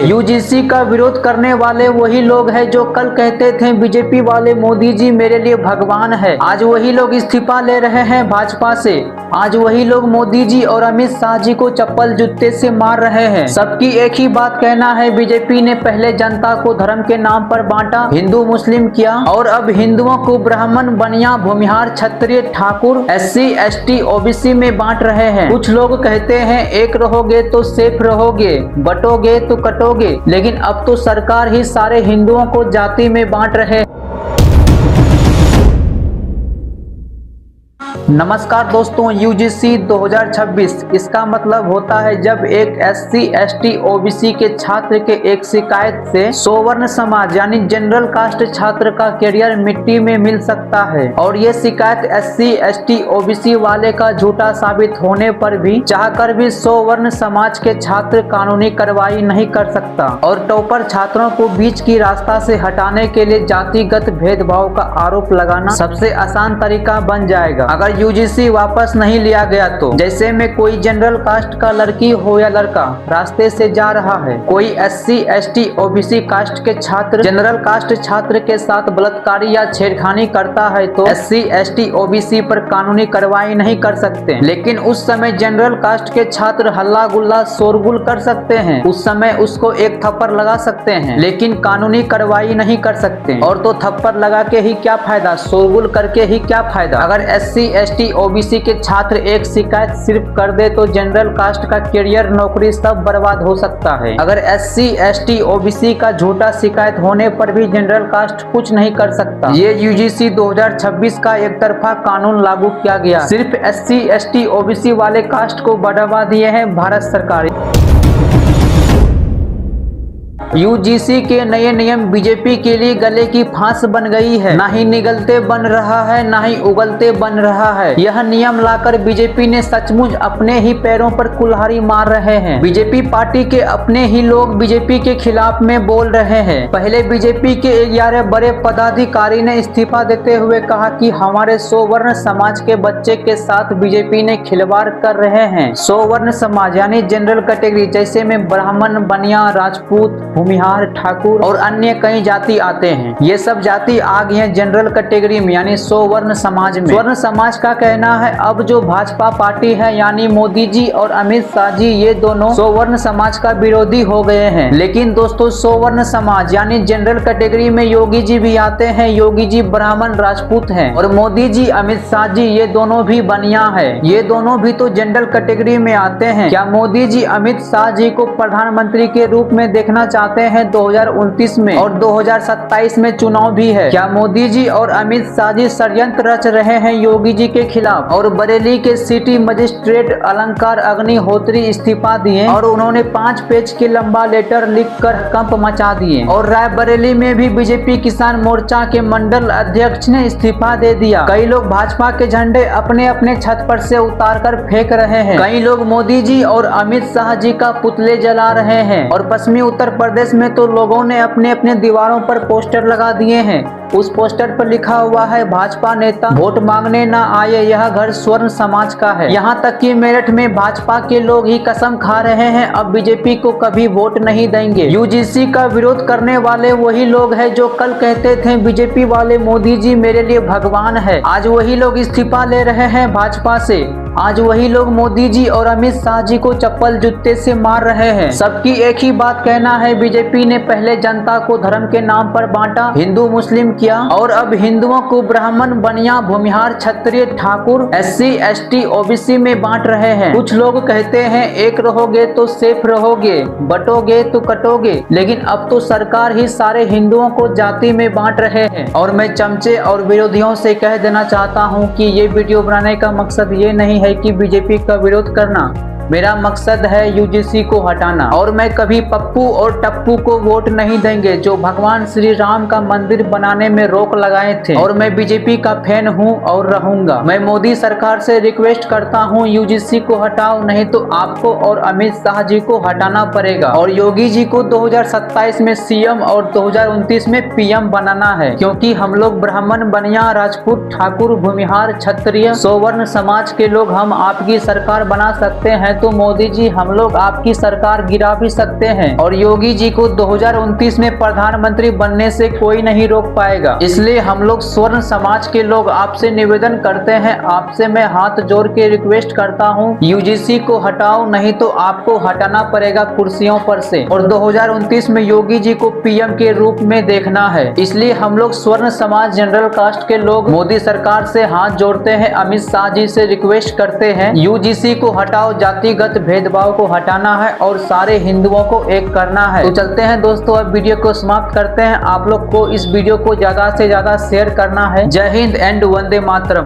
UGC का विरोध करने वाले वही लोग हैं जो कल कहते थे बीजेपी वाले मोदी जी मेरे लिए भगवान है। आज वही लोग इस्तीफा ले रहे हैं भाजपा से। आज वही लोग मोदी जी और अमित शाह जी को चप्पल जूते से मार रहे हैं। सबकी एक ही बात कहना है, बीजेपी ने पहले जनता को धर्म के नाम पर बांटा, हिंदू मुस्लिम किया और अब हिंदुओं को ब्राह्मण, बनिया, भूमिहार, क्षत्रिय, ठाकुर, SC, ST, OBC में बांट रहे हैं। कुछ लोग कहते हैं एक रहोगे तो सेफ रहोगे, बटोगे तो कटोगे, लेकिन अब तो सरकार ही सारे हिंदुओं को जाति में बांट रहे हैं। नमस्कार दोस्तों, यूजीसी 2026 इसका मतलब होता है जब एक SC, ST, OBC के छात्र के एक शिकायत से सवर्ण समाज यानी जनरल कास्ट छात्र का करियर मिट्टी में मिल सकता है। और ये शिकायत SC, ST, OBC वाले का झूठा साबित होने पर भी चाहकर भी सवर्ण समाज के छात्र कानूनी कार्रवाई नहीं कर सकता। और टॉपर छात्रों को बीच की रास्ता से हटाने के लिए जातिगत भेदभाव का आरोप लगाना सबसे आसान तरीका बन जाएगा अगर यूजीसी वापस नहीं लिया गया तो। जैसे में कोई जनरल कास्ट का लड़की हो या लड़का रास्ते से जा रहा है, कोई SC, ST, OBC कास्ट के छात्र जनरल कास्ट छात्र के साथ बलात्कारी या छेड़खानी करता है तो SC, ST, OBC पर कानूनी कार्रवाई नहीं कर सकते। लेकिन उस समय जनरल कास्ट के छात्र हल्ला गुल्ला शोरगुल कर सकते हैं, उस समय उसको एक थप्पड़ लगा सकते हैं, लेकिन कानूनी कार्रवाई नहीं कर सकते। और तो थप्पड़ लगा के ही क्या फायदा, शोरगुल करके ही क्या फायदा। अगर SC, ST, OBC के छात्र एक शिकायत सिर्फ कर दे तो जनरल कास्ट का करियर, नौकरी सब बर्बाद हो सकता है। अगर SC, ST, OBC का झूठा शिकायत होने पर भी जनरल कास्ट कुछ नहीं कर सकता। ये यूजीसी 2026 का एक तरफा कानून लागू किया गया, सिर्फ SC, ST, OBC वाले कास्ट को बढ़ावा दिए हैं भारत सरकार। यूजीसी के नए नियम बीजेपी के लिए गले की फांस बन गई है। ना ही निगलते बन रहा है, ना ही उगलते बन रहा है। यह नियम लाकर बीजेपी ने सचमुच अपने ही पैरों पर कुल्हाड़ी मार रहे हैं। बीजेपी पार्टी के अपने ही लोग बीजेपी के खिलाफ में बोल रहे हैं। पहले बीजेपी के 11 बड़े पदाधिकारी ने इस्तीफा देते हुए कहा कि हमारे सवर्ण समाज के बच्चे के साथ बीजेपी ने खिलवाड़ कर रहे हैं। सवर्ण समाज यानी जनरल कैटेगरी, जैसे में ब्राह्मण, बनिया, राजपूत, भूमिहार, ठाकुर और अन्य कई जाति आते हैं। ये सब जाति आ गए हैं जनरल कैटेगरी में यानी सवर्ण समाज में। स्वर्ण समाज का कहना है अब जो भाजपा पार्टी है यानी मोदी जी और अमित शाह जी, ये दोनों सवर्ण समाज का विरोधी हो गए हैं। लेकिन दोस्तों, सवर्ण समाज यानी जनरल कैटेगरी में योगी जी भी आते हैं। योगी जी ब्राह्मण, राजपूत हैं और मोदी जी, अमित शाह जी ये दोनों भी बनिया है। ये दोनों भी तो जनरल कैटेगरी में आते हैं। क्या मोदी जी अमित शाह जी को प्रधानमंत्री के रूप में देखना चाहते हैं 2029 में? और 2027 में चुनाव भी है। क्या मोदी जी और अमित शाह जी षड्यंत्र रच रहे हैं योगी जी के खिलाफ? और बरेली के सिटी मजिस्ट्रेट अलंकार अग्निहोत्री इस्तीफा दिए और उन्होंने 5 पेज के लंबा लेटर लिखकर कंप मचा दिए। और रायबरेली में भी बीजेपी किसान मोर्चा के मंडल अध्यक्ष ने इस्तीफा दे दिया। कई लोग भाजपा के झंडे अपने अपने छत पर से उतार कर फेंक रहे हैं। कई लोग मोदी जी और अमित शाह जी का पुतले जला रहे हैं। और पश्चिमी उत्तर प्रदेश में तो लोगों ने अपने अपने दीवारों पर पोस्टर लगा दिए हैं। उस पोस्टर पर लिखा हुआ है भाजपा नेता वोट मांगने ना आए, यह घर स्वर्ण समाज का है। यहाँ तक कि मेरठ में भाजपा के लोग ही कसम खा रहे हैं अब बीजेपी को कभी वोट नहीं देंगे। यूजीसी का विरोध करने वाले वही लोग हैं जो कल कहते थे बीजेपी वाले मोदी जी मेरे लिए भगवान है। आज वही लोग इस्तीफा ले रहे हैं भाजपा से। आज वही लोग मोदी जी और अमित शाह जी को चप्पल जूते से मार रहे हैं। सबकी एक ही बात कहना है, बीजेपी ने पहले जनता को धर्म के नाम पर बांटा, हिंदू मुस्लिम किया और अब हिंदुओं को ब्राह्मण, बनिया, भूमिहार, क्षत्रिय, ठाकुर, SC, ST, OBC में बांट रहे हैं। कुछ लोग कहते हैं एक रहोगे तो सेफ रहोगे, बटोगे तो कटोगे, लेकिन अब तो सरकार ही सारे हिंदुओं को जाति में बांट रहे हैं। और मैं चमचे और विरोधियों से कह देना चाहता हूं कि ये वीडियो बनाने का मकसद ये नहीं है कि बीजेपी का विरोध करना, मेरा मकसद है यूजीसी को हटाना और मैं कभी पप्पू और टप्पू को वोट नहीं देंगे जो भगवान श्री राम का मंदिर बनाने में रोक लगाए थे। और मैं बीजेपी का फैन हूं और रहूंगा। मैं मोदी सरकार से रिक्वेस्ट करता हूं यूजीसी को हटाओ, नहीं तो आपको और अमित शाह जी को हटाना पड़ेगा। और योगी जी को 2027 में सीएम और 2029 में पीएम बनाना है, क्योंकि हम लोग ब्राह्मण, बनिया, राजपूत, ठाकुर, भूमिहार, क्षत्रिय, सौवर्ण समाज के लोग हम आपकी सरकार बना सकते हैं। तो मोदी जी हम लोग आपकी सरकार गिरा भी सकते हैं और योगी जी को 2029 में प्रधानमंत्री बनने से कोई नहीं रोक पाएगा। इसलिए हम लोग स्वर्ण समाज के लोग आपसे निवेदन करते हैं, आपसे मैं हाथ जोड़ के रिक्वेस्ट करता हूं, यूजीसी को हटाओ, नहीं तो आपको हटाना पड़ेगा कुर्सियों पर से। और 2029 में योगी जी को पीएम के रूप में देखना है। इसलिए हम लोग स्वर्ण समाज, जनरल कास्ट के लोग मोदी सरकार से हाथ जोड़ते हैं, अमित शाह जी से रिक्वेस्ट करते हैं, यूजीसी को हटाओ, जातिगत भेदभाव को हटाना है और सारे हिंदुओं को एक करना है। तो चलते हैं दोस्तों, अब वीडियो को समाप्त करते हैं। आप लोग को इस वीडियो को ज्यादा से ज्यादा शेयर करना है। जय हिंद एंड वंदे मातरम।